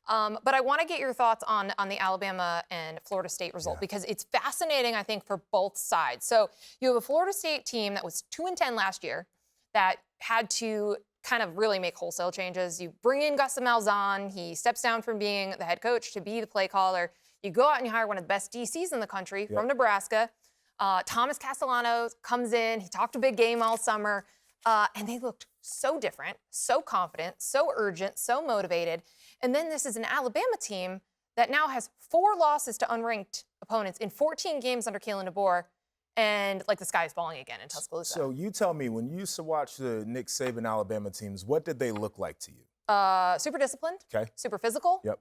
But I want to get your thoughts on the Alabama and Florida State result because it's fascinating, I think, for both sides. So you have a Florida State team that was 2-10 last year that had to kind of really make wholesale changes. You bring in Gus Malzahn. He steps down from being the head coach to be the play caller. You go out and you hire one of the best DCs in the country from Nebraska. Thomas Castellanos comes in. He talked a big game all summer. And they looked so different, so confident, so urgent, so motivated. And then this is an Alabama team that now has 4 losses to unranked opponents in 14 games under Kalen DeBoer. And, like, the sky is falling again in Tuscaloosa. So you tell me, when you used to watch the Nick Saban Alabama teams, what did they look like to you? Super disciplined. Okay. Super physical. Yep.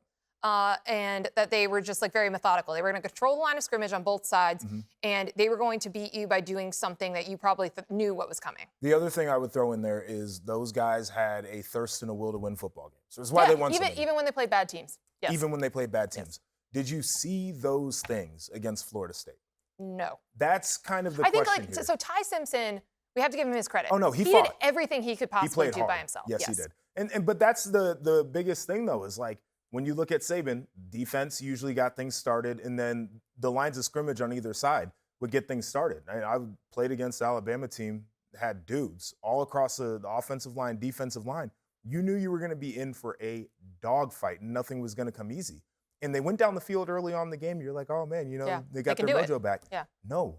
And that they were just, like, very methodical. They were going to control the line of scrimmage on both sides, and they were going to beat you by doing something that you probably knew what was coming. The other thing I would throw in there is those guys had a thirst and a will to win football games. So that's why they won so many. Even when they played bad teams. Yes. Even when they played bad teams. Did you see those things against Florida State? No. That's kind of the question here. So Ty Simpson, we have to give him his credit. Oh, no, he did fought. Everything he could possibly do hard. by himself. Yes, he did. But that's the biggest thing, though, is like, when you look at Saban, defense usually got things started, and then the lines of scrimmage on either side would get things started. I played against the Alabama team, had dudes all across the offensive line, defensive line. You knew you were going to be in for a dogfight, and nothing was going to come easy. And they went down the field early on in the game. You're like, oh, man, they got their mojo back. Yeah. No.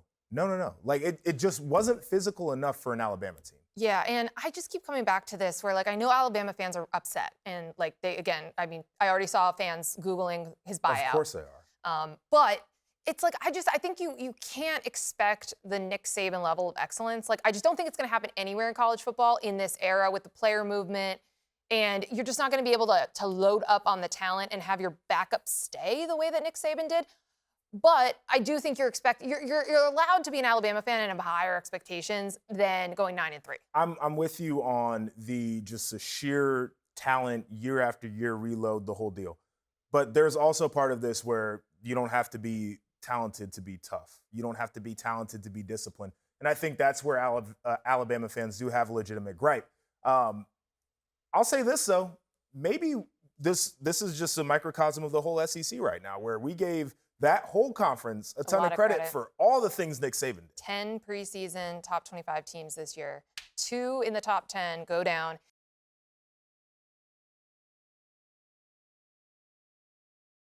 Like, it just wasn't physical enough for an Alabama team. Yeah, and I just keep coming back to this where, like, I know Alabama fans are upset. And, like, I already saw fans Googling his buyout. Of course they are. But it's like, I think you can't expect the Nick Saban level of excellence. Like, I just don't think it's going to happen anywhere in college football in this era with the player movement. And you're just not going to be able to load up on the talent and have your backup stay the way that Nick Saban did. But I do think you're allowed to be an Alabama fan and have higher expectations than going 9-3. I'm with you on the sheer talent, year after year reload, the whole deal. But there's also part of this where you don't have to be talented to be tough. You don't have to be talented to be disciplined. And I think that's where Alabama fans do have a legitimate gripe. I'll say this, though. Maybe this is just a microcosm of the whole SEC right now, where we gave that whole conference a ton of credit for all the things Nick Saban did. 10 preseason top 25 teams this year. 2 in the top 10 go down.